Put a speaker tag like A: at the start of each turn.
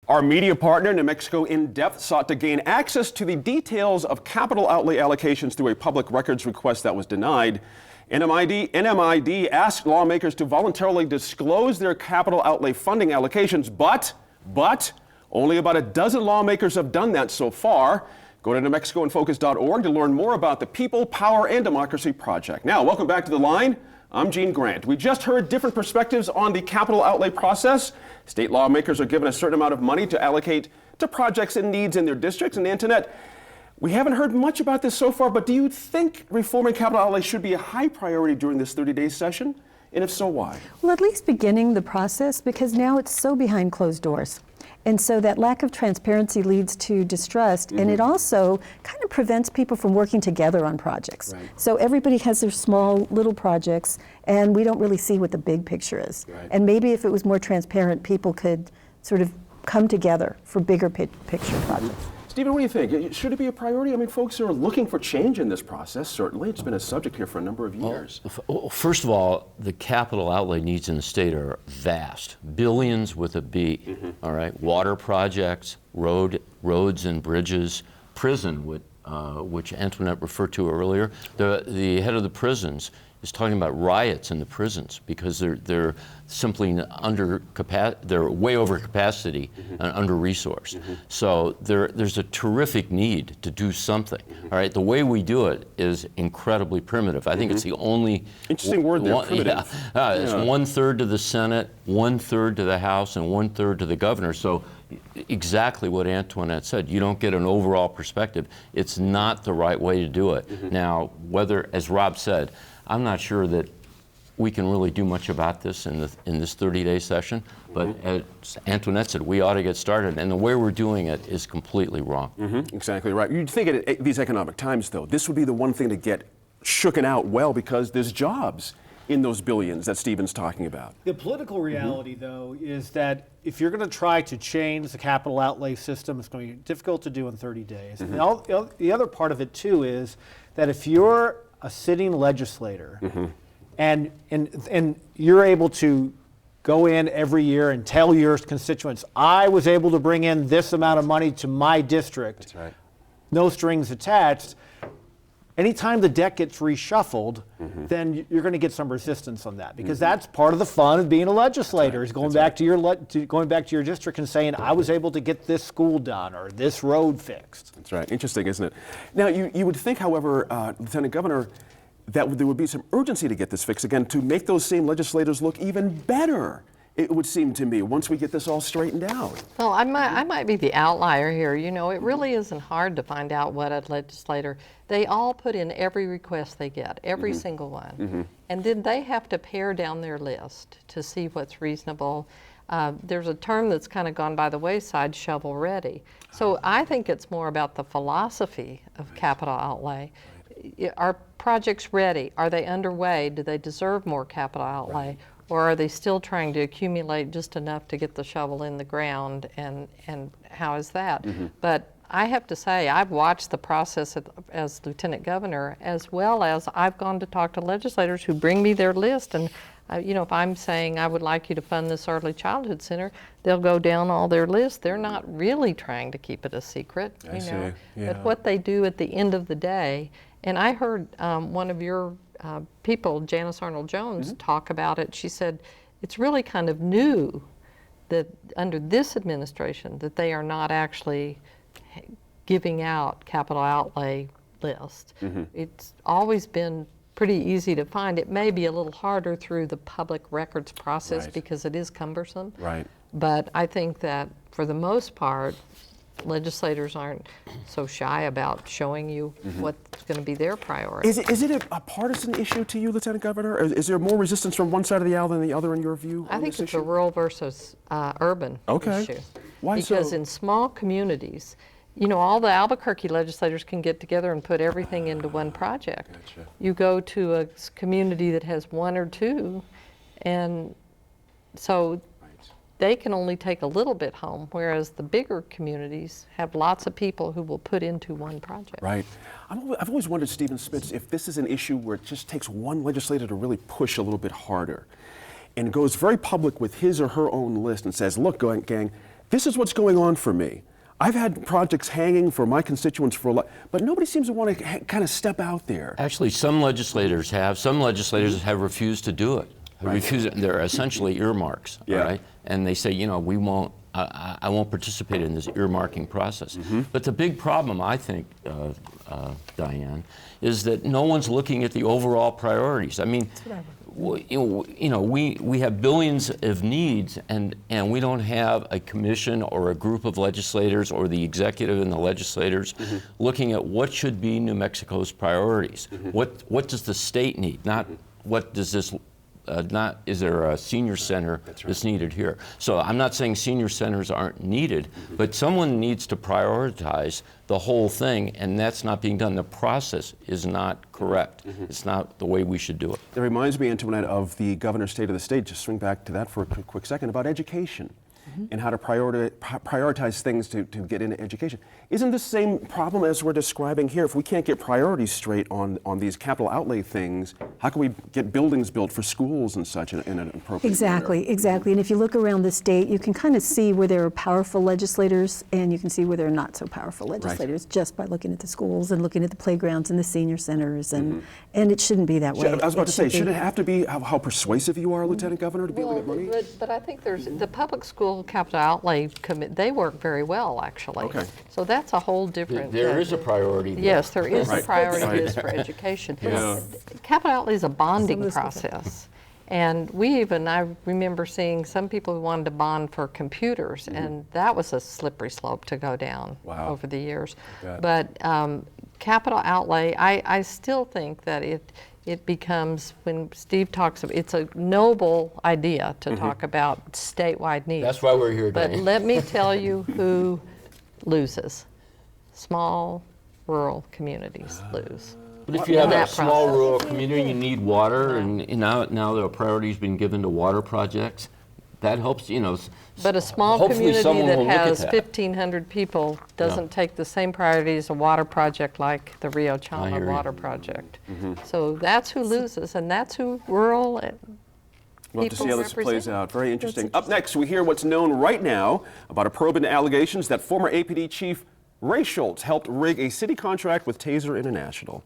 A: Our media partner, New Mexico In Depth, sought to gain access to the details of capital outlay allocations through a public records request that was denied. NMID asked lawmakers to voluntarily disclose their capital outlay funding allocations, but only about a dozen lawmakers have done that so far. Go to NewMexicoInFocus.org to learn more about the People, Power, and Democracy Project. Now, welcome back to The Line. I'm Gene Grant. We just heard different perspectives on the capital outlay process. State lawmakers are given a certain amount of money to allocate to projects and needs in their districts. And Antoinette, we haven't heard much about this so far, but do you think reforming capital outlay should be a high priority during this 30-day session? And if so, why?
B: Well, at least beginning the process, because now it's so behind closed doors. And so that lack of transparency leads to distrust, and it also kind of prevents people from working together on projects.
A: Right.
B: So everybody has their small little projects, and we don't really see what the big picture is.
A: Right.
B: And maybe if it was more transparent, people could sort of come together for bigger picture projects.
A: Stephen, what do you think? Should it be a priority? I mean, folks are looking for change in this process, certainly. It's been a subject here for a number of years.
C: Well, first of all, the capital outlay needs in the state are vast. Billions with a B, all right? Water projects, roads and bridges, prison, which Antoinette referred to earlier. The head of the prisons is talking about riots in the prisons because they're simply they're way over capacity and under resourced. So there's a terrific need to do something. All right, the way we do it is incredibly primitive. I think it's the only
A: interesting word there, primitive.
C: It's 1/3 to the Senate, 1/3 to the House, and 1/3 to the governor. So exactly what Antoinette said. You don't get an overall perspective. It's not the right way to do it. Now, whether, as Rob said, I'm not sure that we can really do much about this in this 30-day session, but as Antoinette said, we ought to get started, and the way we're doing it is completely wrong.
A: Exactly right. You'd think at these economic times, though, this would be the one thing to get shooken out well, because there's jobs in those billions that Stephen's talking about.
D: The political reality, though, is that if you're going to try to change the capital outlay system, it's going to be difficult to do in 30 days. And the other part of it, too, is that if you're a sitting legislator and you're able to go in every year and tell your constituents, I was able to bring in this amount of money to my district,
A: That's right.
D: no strings attached. Anytime the deck gets reshuffled, then you're going to get some resistance on that, because that's part of the fun of being a legislator, is going back to your district and saying, I was able to get this school done or this road fixed.
A: That's right. Interesting, isn't it? Now, you would think, however, Lieutenant Governor, that there would be some urgency to get this fixed again, to make those same legislators look even better, it would seem to me, once we get this all straightened out.
E: Well, I might be the outlier here. You know, it really isn't hard to find out what a legislator, they all put in every request they get, every single one. And then they have to pare down their list to see what's reasonable. There's a term that's kind of gone by the wayside, shovel ready. So I think it's more about the philosophy of capital outlay. Are projects ready? Are they underway? Do they deserve more capital outlay? Or are they still trying to accumulate just enough to get the shovel in the ground, and how is that? But I have to say, I've watched the process as Lieutenant Governor, as well as I've gone to talk to legislators who bring me their list, and you know, if I'm saying I would like you to fund this early childhood center, they'll go down all their lists. They're not really trying to keep it a secret, you know. But what they do at the end of the day, and I heard one of your people, Janice Arnold-Jones, talk about it. She said it's really kind of new that under this administration that they are not actually giving out capital outlay lists. It's always been pretty easy to find. It may be a little harder through the public records process because it is cumbersome. But I think that for the most part, legislators aren't so shy about showing you what's going to be their priority.
A: Is it a partisan issue to you, Lieutenant Governor? Or is there more resistance from one side of the aisle than the other in your view?
E: I think it's a rural versus urban issue.
A: Why
E: because
A: so?
E: in small communities, you know, all the Albuquerque legislators can get together and put everything into one project. You go to a community that has one or two, and so they can only take a little bit home, whereas the bigger communities have lots of people who will put into one project.
A: Right. I've always wondered, Stephen Spitz, if this is an issue where it just takes one legislator to really push a little bit harder and goes very public with his or her own list and says, look, gang, this is what's going on for me. I've had projects hanging for my constituents for a lot, but nobody seems to want to kind of step out there.
C: Actually, some legislators have. Some legislators have refused to do it. They're essentially earmarks,
A: Yeah.
C: all right? And they say, you know, we won't. I won't participate in this earmarking process. But the big problem, I think, Diane, is that no one's looking at the overall priorities. I mean, we have billions of needs, and we don't have a commission or a group of legislators or the executive and the legislators looking at what should be New Mexico's priorities. What does the state need? Not what does this. Not is there a senior center that's needed here. So I'm not saying senior centers aren't needed, but someone needs to prioritize the whole thing, and that's not being done. The process is not correct. It's not the way we should do it.
A: It reminds me, Antoinette, of the governor's state of the state. Just swing back to that for a quick second about education and how to prioritize things to get into education. Isn't this the same problem as we're describing here? If we can't get priorities straight on these capital outlay things, how can we get buildings built for schools and such in an appropriate manner?
B: Exactly. And if you look around the state, you can kind of see where there are powerful legislators and you can see where there are not so powerful legislators just by looking at the schools and looking at the playgrounds and the senior centers. And it shouldn't be that way.
A: I was about to say, should it have to be how persuasive you are, Lieutenant Governor, to be able to get money?
E: But I think there's the public school capital outlay committee. They work very well, actually.
A: Okay.
E: So that's a whole different.
C: There is a priority there.
E: Yes, there is
A: Right.
E: a priority
A: Right.
E: list for education.
A: Yeah.
E: Capital outlay is a bonding
B: this stuff.
E: process. And I remember seeing some people who wanted to bond for computers, and that was a slippery slope to go down
A: Wow.
E: over the years.
A: bet.
E: But capital outlay, I still think that it becomes, when Steve talks of, it's a noble idea to talk about statewide needs.
C: That's why we're here,
E: But
C: Diane.
E: let me tell you who loses. Small rural communities lose.
C: But if you have
E: that
C: a small
E: process.
C: rural community, you need water, and now the priority's been given to water projects. That helps, you know.
E: But a small
C: hopefully
E: community
C: someone
E: that
C: will look at
E: has
C: that.
E: 1,500 people doesn't take the same priority as a water project like the Rio
C: I
E: Chalma
C: hear you.
E: water project. So that's who loses, and that's who rural
A: We'll have to see how
E: people
A: this plays
E: represent.
A: out. Very interesting. Up next, we hear what's known right now about a probe into allegations that former APD chief Ray Schultz helped rig a city contract with Taser International.